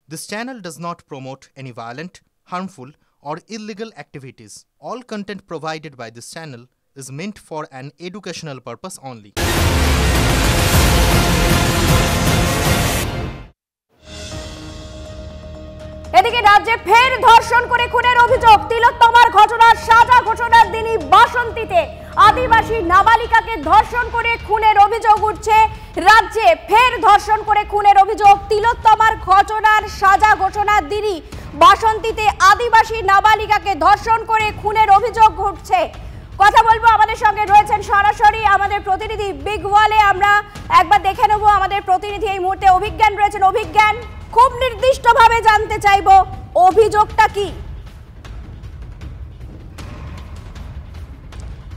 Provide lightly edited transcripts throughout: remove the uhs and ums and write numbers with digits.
This channel does not promote any violent, harmful, or illegal activities. All content provided by this channel is meant for an educational purpose only. এদিকে রাজ্যে ফের ধর্ষণ করে খুনের অভিযোগ। তিলোত্তমার ঘটনার সাজা ঘোষণার দিনই বাসন্তীতে আদিবাসী নাবালিকাকে ধর্ষণ করে খুনের অভিযোগ উঠছে। রাজ্যে ফের ধর্ষণ করে খুনের অভিযোগ। তিলোত্তমার ঘটনার সাজা ঘোষণার দিনই বাসন্তীতে আদিবাসী নাবালিকাকে ধর্ষণ করে খুনের অভিযোগ উঠছে। কথা বলবো, আমাদের সঙ্গে রয়েছেন সরাসরি আমাদের প্রতিনিধি বিগ ওয়ালে। আমরা একবার দেখে নেব আমাদের প্রতিনিধি এই মুহূর্তে অভিজ্ঞান রয়েছেন। অভিজ্ঞান, খুব নির্দিষ্টভাবে জানতে চাইবো অভিযোগটা কি?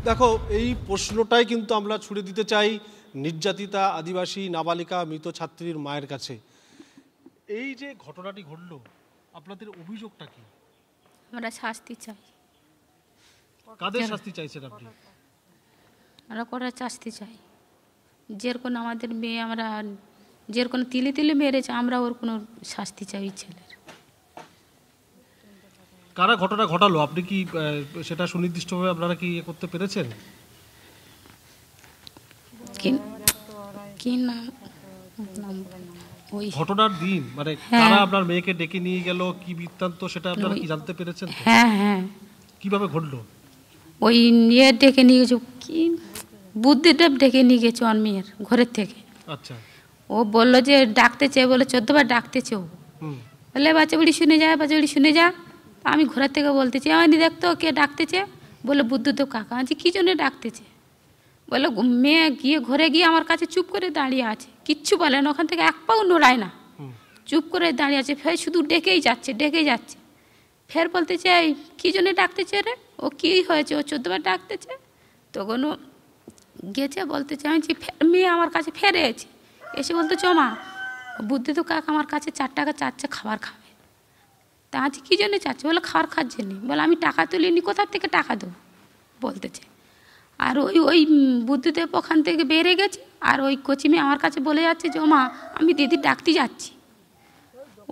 দেখো, এই প্রশ্নটাই কিন্তু আমরা ছুড়ে দিতে চাই নির্যাতিতা আদিবাসী নাবালিকা মৃত ছাত্রীর মায়ের কাছে। এই যে ঘটনাটি ঘটলো, আপনাদের অভিযোগটা কি? আমরা শাস্তি চাই। কাদের শাস্তি চাইছেন আপনি? আমরা কড়া শাস্তি চাই। যেরকম আমাদের মেয়ে, আমরা যেরকম তিলে তিলে মেরেছে, আমরা ওর কোনো শাস্তি চাই ওই ছেলের। কারা ঘটনা ঘটালো, আপনি কি সেটা সুনির্দিষ্টভাবে আপনারা কি করতে পেরেছেন? কি না ওই ঘটনার দিন মানে কারা আপনার মেয়েকে ডেকে নিয়ে গেল, কি বৃত্তান্ত, সেটা আপনারা কি জানতে পেরেছেন? হ্যাঁ হ্যাঁ। কিভাবে ঘটলো? ওই নিয়ে ডেকে নিয়ে গেছে, কি বুদ্ধিদেব ডেকে নিয়ে গেছে ওর মেয়ের ঘরের থেকে। আচ্ছা। ও বললো যে ডাকতেছে, বলে 14 বার ডাকতেছে। ও বলে বাচ্চা বুড়ি শুনে যা, বাচ্চা বুড়ি শুনে যা। আমি ঘরের থেকে বলতেছি, আমি দেখতো কে ডাকতেছে। বলে বুদ্ধদেব কাকা। আছি কী জন্য ডাকতেছে? বলে মেয়ে গিয়ে ঘরে গিয়ে আমার কাছে চুপ করে দাঁড়িয়ে আছে, কিচ্ছু বলে না, ওখান থেকে এক পাও নড়ায় না, চুপ করে দাঁড়িয়ে আছে। ফের শুধু ডেকেই যাচ্ছে ডেকেই যাচ্ছে। ফের বলতেছে এই কী জন্য ডাকতেছে রে? ও কী হয়েছে? ও 14 বার ডাকতেছে। তখন ও গেছে, বলতেছে আমি মেয়ে আমার কাছে ফেরে এসে বলতে মা বুদ্ধদেব কাকা আমার কাছে 4 টাকা চাচ্ছে খাবার খাবে। তা আজ কী জন্য চাচ্ছে? বলে খাবার খাওয়ার জন্যে। বলে আমি টাকা তুলিনি, কোথার থেকে টাকা দেবো বলতেছে। আর ওই বুদ্ধদেব ওখান থেকে বেরিয়ে গেছে। আর ওই কচি মেয়ে আমার কাছে বলে যাচ্ছে যে মা আমি দিদি ডাকতে যাচ্ছি।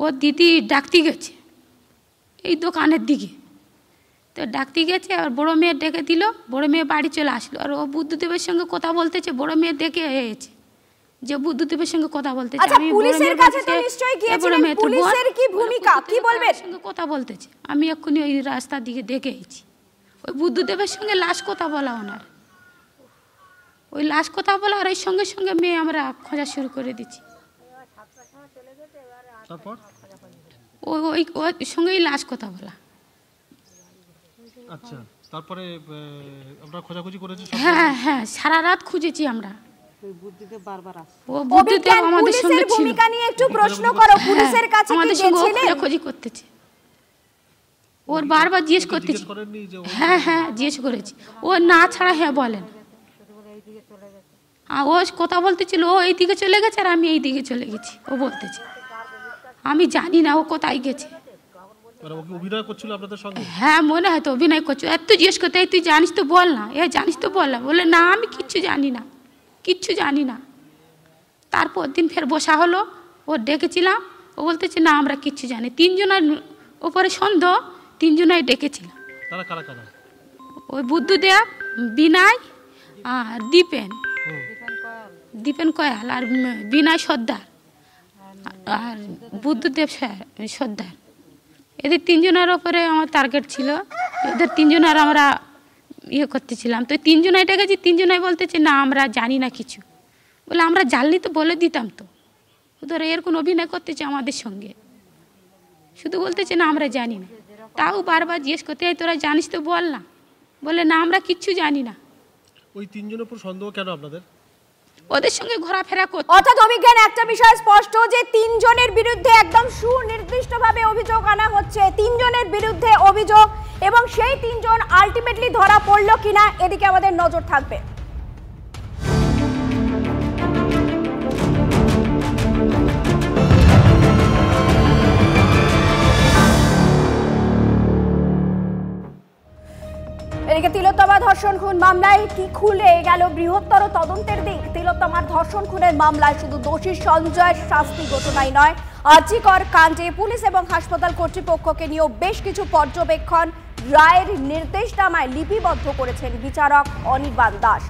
ও দিদি ডাকতে গেছে এই দোকানের দিকে। তো ডাকতে গেছে, আর বড়ো মেয়ে ডেকে দিল। বড়ো মেয়ে বাড়ি চলে আসলো। আর ও বুদ্ধদেবের সঙ্গে কথা বলতেছে। বড়ো মেয়ে দেখে এসেছে যে বুদ্ধদেবের সঙ্গে কথা বলতেছে। আমি পুলিশের কাছে তো নিশ্চয়ই গিয়েছিলেন, পুলিশের কি ভূমিকা কি বলবেন? সঙ্গে কথা বলতেছে। আমি এক্ষুনি ওই রাস্তার দিকে দেখে এসেছি। ওই বুদ্ধদেবের সঙ্গে লাশ কথা বলা, ওনার ওই লাশ কথা বলা। আর ওই সঙ্গে সঙ্গে মেয়ে আমরা খোঁজা শুরু করে দিচ্ছি। তারপর ওই সঙ্গেই লাশ কথা বলা। আচ্ছা, তারপরে আমরা খোঁজাখুঁজি করেছি। হ্যাঁ হ্যাঁ, সারা রাত খুঁজেছি আমরা। ওই বুদ্ধদেব আমাদের সঙ্গে ছিল। ভূমিকা নিয়ে একটু প্রশ্ন করো, পুলিশের কাছে কি গেছিলেন? খোঁজাখুঁজি করতেছে, ওর বারবার জিজ্ঞেস করতেছে। হ্যাঁ হ্যাঁ জিজ্ঞেস করেছি। ও না ছাড়া হ্যাঁ বলেন। ও কথা বলতেছিল, ও এই দিকে চলে গেছে আর আমি এই দিকে চলে গেছি। ও বলতেছে আমি জানি না ও কোথায় গেছে। অভিনয় করছিল আপনাদের সঙ্গে? হ্যাঁ মনে হয় তো অভিনয় করছিল। এত জিজ্ঞেস করতে, তুই জানিস তো বল না, জানিস তো বল না। বলে না আমি কিচ্ছু জানি না, কিচ্ছু জানি না। তারপর দিন ফের বসা হলো, ও ডেকেছিলাম। ও বলতেছে না আমরা কিচ্ছু জানি। 3 জনের ওপরে সন্দেহ, 3 জনাই ডেকেছিলাম। ওই বুদ্ধদেব, বিনয় আর দীপেন কয়াল আর বিনয় সর্দার আর বুদ্ধদেব সর্দার। এদের 3 জনের ওপরে আমার টার্গেট ছিল। এদের 3 জনের আমরা করতেছিলাম। তো 3 জনাই ডেকেছি। 3 জনাই বলতেছে না আমরা জানি না কিছু। বলে আমরা জানলি তো বলে দিতাম তো। ওদের এরকম অভিনয় করতেছে আমাদের সঙ্গে, শুধু বলতেছে না আমরা জানি না। তাও বারবার জিজ্ঞেস করতে, তোরা জানিস তো বল না। বলে না আমরা কিচ্ছু জানি না। ওই 3 জনের উপর সন্দেহ কেন আপনাদের? ওদের সঙ্গে ঘোরাফেরা করতে। অর্থাৎ অভিজ্ঞান একটা বিষয় স্পষ্ট যে 3 জনের বিরুদ্ধে একদম সুনির্দিষ্টভাবে অভিযোগ আনা হচ্ছে। 3 জনের বিরুদ্ধে অভিযোগ, এবং সেই 3 জন আলটিমেটলি ধরা পড়লো কিনা এদিকে আমাদের নজর থাকবে। এদিকে তিলোত্তমা ধর্ষণ খুন মামলায় কি খুলে গেল বৃহত্তর তদন্তের দিক। তিলোত্তমার ধর্ষণ খুনের মামলায় শুধু দোষী সঞ্জয়ের শাস্তি ঘোষণাই নয়, আরজিকর কাণ্ডে পুলিশ এবং হাসপাতাল কর্তৃপক্ষকে নিয়েও বেশ কিছু পর্যবেক্ষণ রায়ের নির্দেশনামায় লিপিবদ্ধ করেছেন বিচারক অনির্বাণ দাস।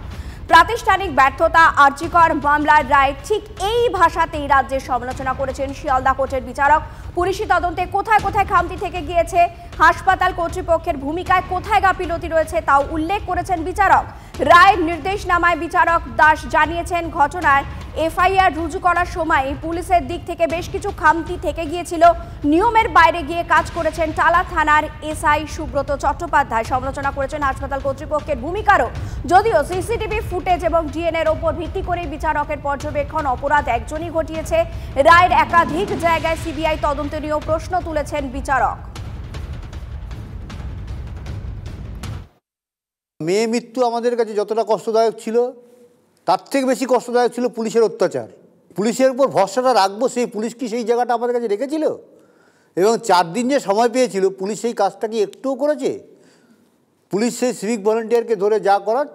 প্রাতিষ্ঠানিক ব্যর্থতা আরজিকর মামলার রায় ঠিক এই ভাষাতেই রাজ্যের সমালোচনা করেছেন শিয়ালদা কোর্টের বিচারক। পুলিশি তদন্তে কোথায় কোথায় খামতি থেকে গিয়েছে, হাসপাতাল কর্তৃপক্ষের ভূমিকায় কোথায় গাফিলতি রয়েছে তাও উল্লেখ করেছেন বিচারক। রায়ের নির্দেশনামায় বিচারক দাস জানিয়েছেন, ঘটনার এফআইআর রুজু করার সময় পুলিশের দিক থেকে বেশ কিছু খামতি থেকে গিয়েছিল। নিয়মের বাইরে গিয়ে কাজ করেছেন টালা থানার এসআই সুব্রত চট্টোপাধ্যায়। সমালোচনা করেছেন হাসপাতাল কর্তৃপক্ষের ভূমিকারও। যদিও সিসিটিভি ফুটেজ এবং ডিএনএর ওপর ভিত্তি করে বিচারকের পর্যবেক্ষণ অপরাধ একজনই ঘটিয়েছে। রায়ের একাধিক জায়গায় সিবিআই তদন্ত নিয়েও প্রশ্ন তুলেছেন বিচারক। মেয়ে মৃত্যু আমাদের কাছে যতটা কষ্টদায়ক ছিল, তার থেকে বেশি কষ্টদায়ক ছিল পুলিশের অত্যাচার। পুলিশের উপর ভরসাটা রাখবো, সেই পুলিশ কি সেই জায়গাটা আমাদের কাছে রেখেছিল? এবং 4 দিন যে সময় পেয়েছিল, পুলিশ সেই কাজটা কি একটুও করেছে? পুলিশ সেই সিভিক ভলেন্টিয়ারকে ধরে যা করার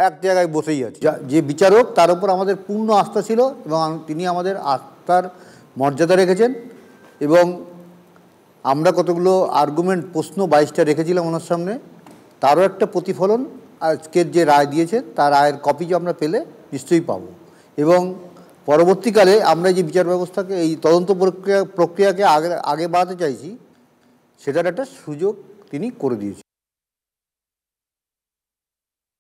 এক জায়গায় বসেই আছে। যে বিচারক, তার উপর আমাদের পূর্ণ আস্থা ছিল এবং তিনি আমাদের আস্থার মর্যাদা রেখেছেন। এবং আমরা কতগুলো আর্গুমেন্ট, প্রশ্ন 22টা রেখেছিলাম ওনার সামনে, তারও একটা প্রতিফলন আজকের যে রায় দিয়েছেন তার রায়ের কপি যে আমরা পেলে নিশ্চয়ই পাবো। এবং পরবর্তীকালে আমরা যে বিচার ব্যবস্থাকে, এই তদন্ত প্রক্রিয়াকে আগে বাড়াতে চাইছি, সেটার একটা সুযোগ তিনি করে দিয়েছেন।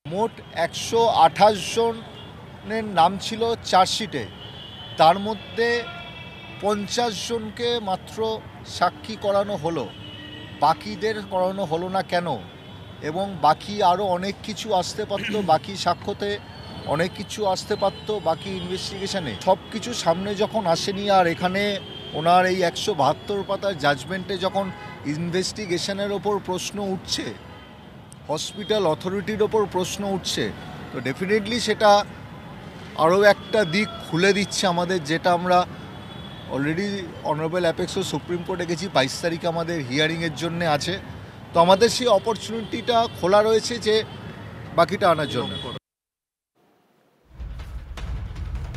মোট 128 জনের নাম ছিল চার্জশিটে, তার মধ্যে 50 জনকে মাত্র সাক্ষী করানো হলো। বাকিদের করানো হলো না কেন? এবং বাকি আরও অনেক কিছু আসতে পারতো, বাকি সাক্ষ্যতে অনেক কিছু আসতে পারতো, বাকি ইনভেস্টিগেশনে সব কিছু সামনে যখন আসেনি। আর এখানে ওনার এই 172 পাতার জাজমেন্টে যখন ইনভেস্টিগেশনের ওপর প্রশ্ন উঠছে, হসপিটাল অথরিটির ওপর প্রশ্ন উঠছে, তো ডেফিনেটলি সেটা আরও একটা দিক খুলে দিচ্ছে আমাদের, যেটা আমরা অলরেডি অনারেবল অ্যাপেক্সও সুপ্রিম কোর্টে গেছি, 22 তারিখে আমাদের হিয়ারিংয়ের জন্য আছে। তো আমাদের সেই অপরচুনিটিটা খোলা রয়েছে যে বাকিটা আনার জন্য।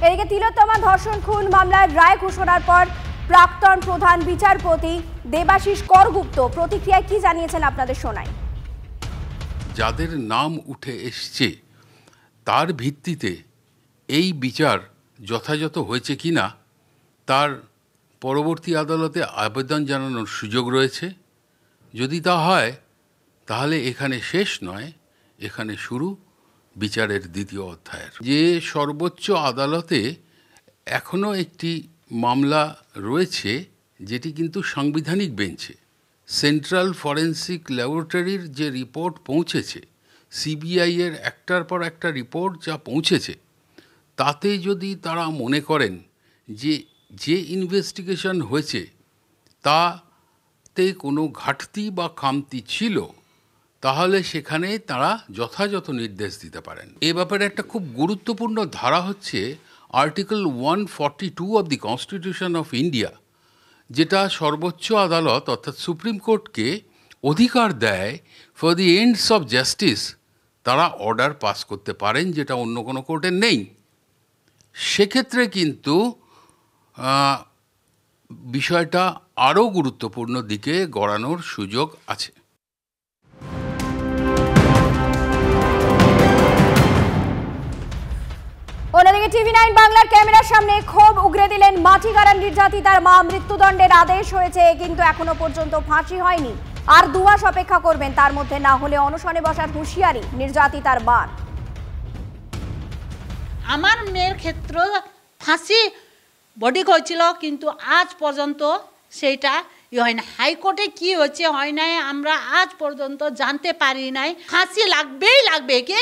এদিকে তিলোত্তমা ধর্ষণ খুন মামলার রায় ঘোষণার পর প্রাক্তন প্রধান বিচারপতি দেবাশিস করগুপ্ত প্রতিক্রিয়ায় কি জানিয়েছেন আপনাদের শোনাই। যাদের নাম উঠে এসছে তার ভিত্তিতে এই বিচার যথাযথ হয়েছে কিনা তার পরবর্তী আদালতে আবেদন জানানোর সুযোগ রয়েছে। যদি তা হয় তাহলে এখানে শেষ নয়, এখানে শুরু বিচারের দ্বিতীয় অধ্যায়ের। যে সর্বোচ্চ আদালতে এখনও একটি মামলা রয়েছে, যেটি কিন্তু সাংবিধানিক বেঞ্চে, সেন্ট্রাল ফরেন্সিক ল্যাবরেটরির যে রিপোর্ট পৌঁছেছে, সিবিআইয়ের একটার পর একটা রিপোর্ট যা পৌঁছেছে, তাতে যদি তারা মনে করেন যে ইনভেস্টিগেশন হয়েছে তাতে কোনো ঘাটতি বা খামতি ছিল, তাহলে সেখানে তারা যথাযথ নির্দেশ দিতে পারেন। এ ব্যাপারে একটা খুব গুরুত্বপূর্ণ ধারা হচ্ছে article 142 of the constitution of India, যেটা সর্বোচ্চ আদালত অর্থাৎ সুপ্রিম কোর্টকে অধিকার দেয় for the ends of justice তারা অর্ডার পাস করতে পারেন, যেটা অন্য কোনো কোর্টের নেই। সেক্ষেত্রে কিন্তু বিষয়টা আরও গুরুত্বপূর্ণ দিকে গড়ানোর সুযোগ আছে। অন্যদিকে টিভি9 বাংলার ক্যামেরার সামনে ক্ষোভ উগরে দিলেন মাটিগাড়ার নির্যাতিতার মা। মৃত্যুদণ্ডের আদেশ হয়েছে, কিন্তু এখনো পর্যন্ত ফাঁসি হয়নি। আর 2 মাস অপেক্ষা করবেন, তার মধ্যে না হলে অনশনে বসার হুঁশিয়ারি নির্যাতিতার মার। আমার মেয়ের ক্ষেত্রে ফাঁসি বডি হয়েছিল, কিন্তু আজ পর্যন্ত সেইটা হয় না। হাইকোর্টে কি হচ্ছে হয় নাই আমরা আজ পর্যন্ত জানতে পারি নাই। ফাঁসি লাগবেই লাগবে, কে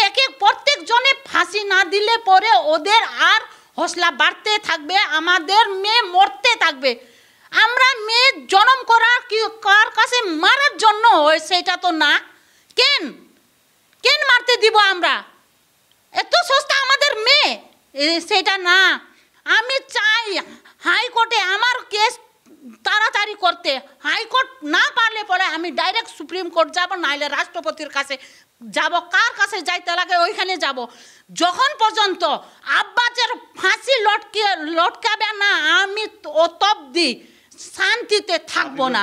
একে প্রত্যেক জনে ফাঁসি না দিলে পরে ওদের আর হৌসলা বাড়তে থাকবে, আমাদের মেয়ে মরতে থাকবে। আমরা মেয়ে জন্ম করার কি কার কাছে মারার জন্য হয় সেটা তো না। কেন মারতে দিব আমরা? এত সস্তা আমাদের মেয়ে সেটা না। আমি চাই হাইকোর্টে আমার কেস তাড়াতাড়ি করতে, হাইকোর্ট না পারলে পরে আমি ডাইরেক্ট সুপ্রিম কোর্ট যাব, নাইলে রাষ্ট্রপতির কাছে যাব, কার কাছে যাইতে লাগে ওইখানে যাব। যখন পর্যন্ত আব্বাসের ফাঁসি লটকাবে না আমি অতব্দি শান্তিতে থাকবো না।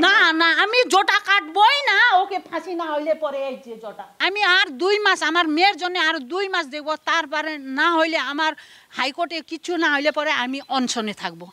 না না আমি জোটা কাটবই না, ওকে ফাঁসি না হইলে পরে এই যে জোটা আমি আর 2 মাস আমার মেয়ের জন্য আর 2 মাস দেখবো, তারপরে না হইলে আমার হাইকোর্টে কিছু না হইলে পরে আমি অনশনে থাকবো।